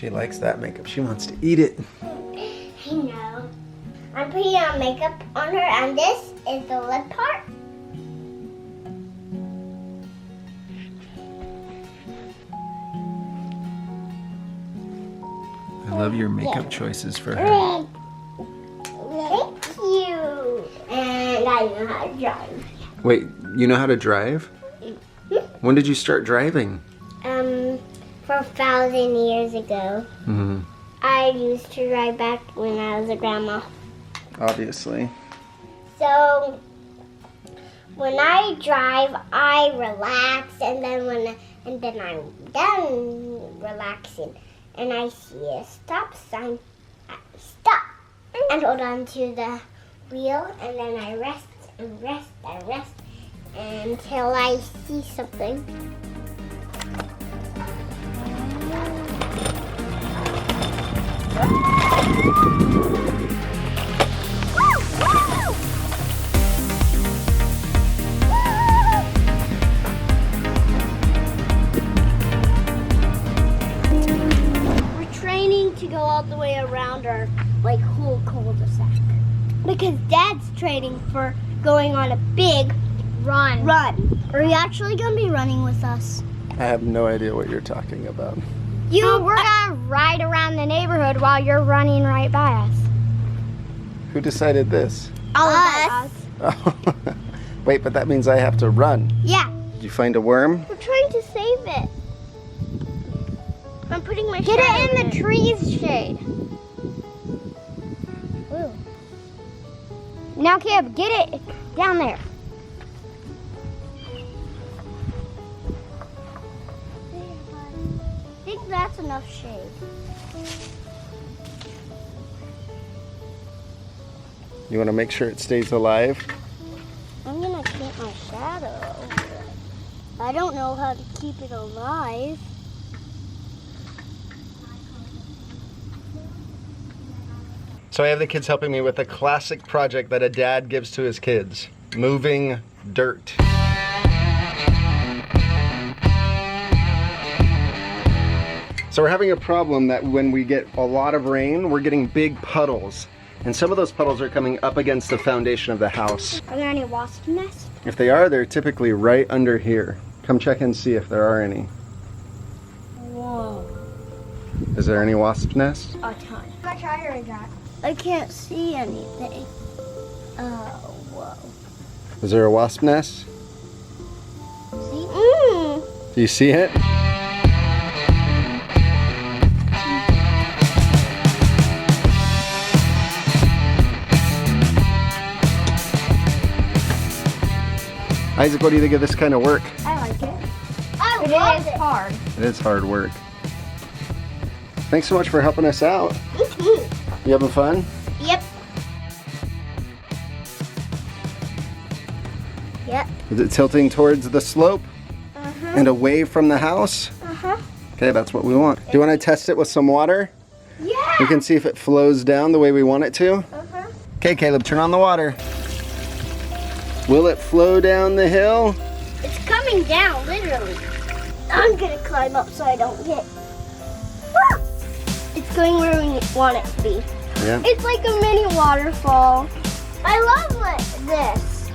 She likes that makeup. She wants to eat it. I know. I'm putting on makeup on her, and this is the lip part. I love your makeup choices for her. Thank you. And I know how to drive. Wait, you know how to drive? When did you start driving? 4,000 years ago. Mm-hmm. I used to drive back when I was a grandma. Obviously. So when I drive, I relax, and then I'm done relaxing, and I see a stop sign, I stop and hold on to the wheel, and then I rest and rest and rest until I see something. We're training to go all the way around our whole cul-de-sac because Dad's training for going on a big run. Are you actually gonna be running with us? I have no idea what you're talking about. We're gonna ride around the neighborhood while you're running right by us. Who decided this? All of us. Oh. Wait, but that means I have to run. Yeah. Did you find a worm? We're trying to save it. I'm putting my Get it in the trees shade. Ooh. Now, Caleb, get it down there. I think that's enough shade. You want to make sure it stays alive? I'm gonna keep my shadow. I don't know how to keep it alive. So I have the kids helping me with a classic project that a dad gives to his kids. Moving dirt. So we're having a problem that when we get a lot of rain, we're getting big puddles. And some of those puddles are coming up against the foundation of the house. Are there any wasp nests? If they are, they're typically right under here. Come check and see if there are any. Whoa. Is there any wasp nests? A ton. How much higher is that? I can't see anything. Oh, whoa. Is there a wasp nest? See? Do you see it? Isaac, what do you think of this kind of work? I like it. I love it. Hard. It is hard work. Thanks so much for helping us out. You having fun? Yep. Yep. Is it tilting towards the slope Uh-huh. and away from the house? Uh-huh. Okay, that's what we want. Do you want to test it with some water? Yeah. We can see if it flows down the way we want it to. Uh-huh. Okay, Caleb, turn on the water. Will it flow down the hill? It's coming down, literally. I'm gonna climb up so I don't get. Ah! It's going where we want it to be. Yeah. It's like a mini waterfall. I love this.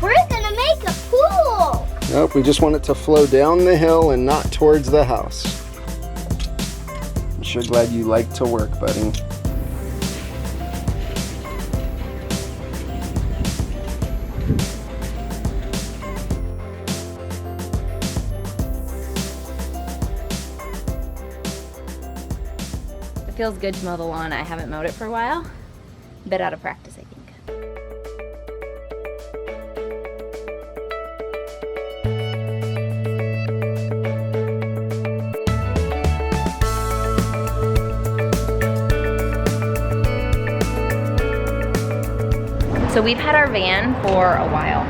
We're gonna make a pool. Nope, we just want it to flow down the hill and not towards the house. I'm sure glad you like to work, buddy. It feels good to mow the lawn. I haven't mowed it for a while. A bit out of practice, I think. So we've had our van for a while,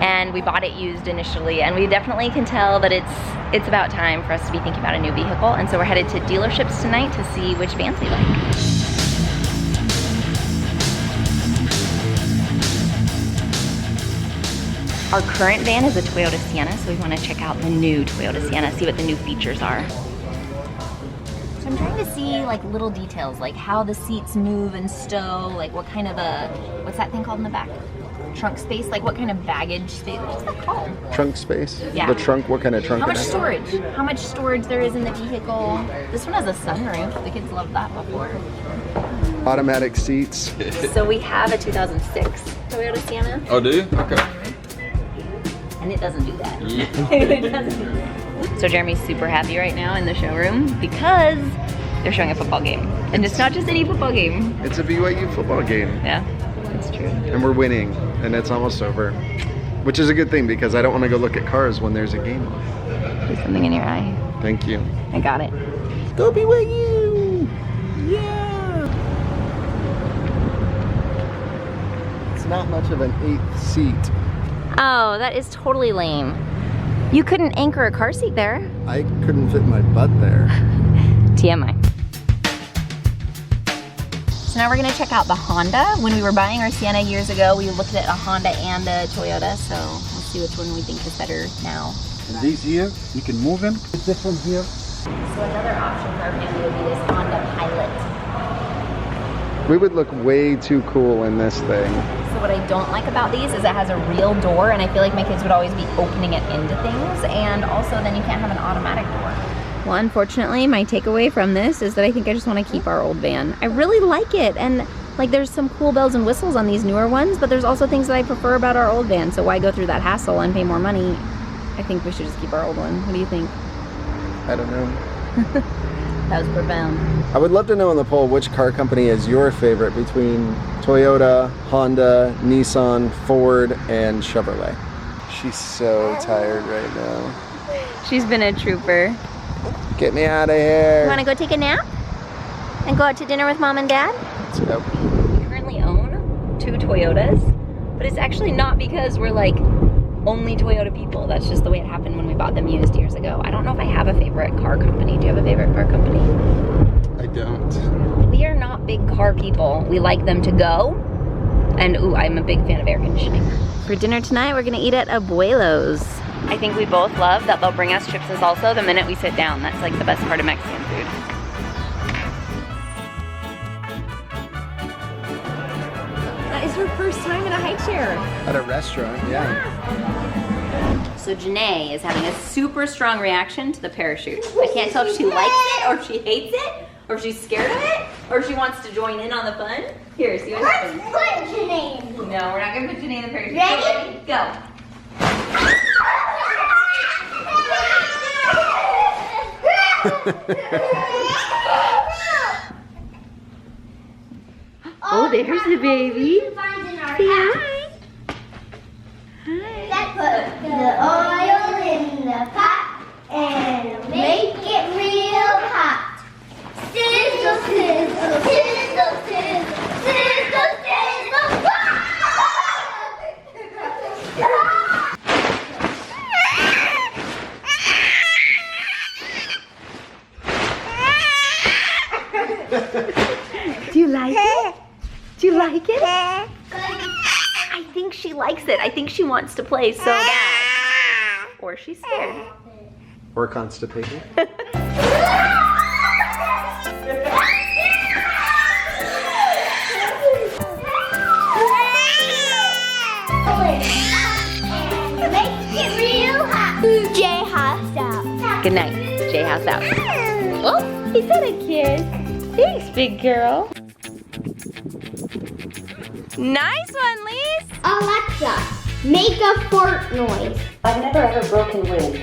and we bought it used initially, and we definitely can tell that it's about time for us to be thinking about a new vehicle, and so we're headed to dealerships tonight to see which vans we like. Our current van is a Toyota Sienna, so we want to check out the new Toyota Sienna, see what the new features are. So I'm trying to see like little details, like how the seats move and stow, like what kind of what's that thing called in the back? Trunk space, like what kind of baggage space, what's that called? Trunk space? Yeah. The trunk, what kind of trunk? How much storage? How much storage there is in the vehicle? This one has a sunroof, the kids loved that before. Automatic seats. So we have a 2006 Toyota Sienna. Oh, do you? Okay. And it doesn't do that. Yeah. It doesn't do that. So Jeremy's super happy right now in the showroom because they're showing a football game. And it's not just any football game. It's a BYU football game. Yeah, that's true. And we're winning, and it's almost over. Which is a good thing because I don't want to go look at cars when there's a game on. There's something in your eye. Thank you. I got it. Go BYU! Yeah! It's not much of an 8th seat. Oh, that is totally lame. You couldn't anchor a car seat there. I couldn't fit my butt there. TMI. So now we're gonna check out the Honda. When we were buying our Sienna years ago, we looked at a Honda and a Toyota, so we'll see which one we think is better now. These here, you can move them. This one here. So another option for our family would be this Honda Pilot. We would look way too cool in this thing. So what I don't like about these is it has a real door, and I feel like my kids would always be opening it into things, and also then you can't have an automatic door. Well, unfortunately, my takeaway from this is that I think I just want to keep our old van. I really like it, and like there's some cool bells and whistles on these newer ones, but there's also things that I prefer about our old van, so why go through that hassle and pay more money? I think we should just keep our old one. What do you think? I don't know. That was profound. I would love to know in the poll which car company is your favorite between Toyota, Honda, Nissan, Ford, and Chevrolet. She's so tired right now. She's been a trooper. Get me out of here. You want to go take a nap? And go out to dinner with Mom and Dad? Let's go. We currently own 2 Toyotas, but it's actually not because we're like only Toyota people. That's just the way it happened when we bought them used years ago. I don't know if I have a favorite car company. Do you have a favorite car company? I don't. We are not big car people. We like them to go. And ooh, I'm a big fan of air conditioning. For dinner tonight, we're gonna eat at Abuelo's. I think we both love that they'll bring us chips and salsa the minute we sit down. That's like the best part of Mexican food. That is her first time in a high chair. At a restaurant, yeah. So Janae is having a super strong reaction to the parachute. I can't tell if she likes it or if she hates it or if she's scared of it or if she wants to join in on the fun. Here, see what happens. Let's put Janae in. No, we're not gonna put Janae in the parachute. Ready? Go. Oh, there's the baby. Say hi. Let's put the oil in the pot and make it real hot. Sizzle, sizzle, sizzle, sizzle, sizzle, sizzle, Do you like it? Do you like it? I think she likes it. I think she wants to play so bad. Or she's scared. Or constipated. make it real hot. J-House out. Good night. J-House out. Oh, is that a kiss? Thanks, big girl. Nice one, Lise. Alexa, make a fart noise. I've never ever broken wind.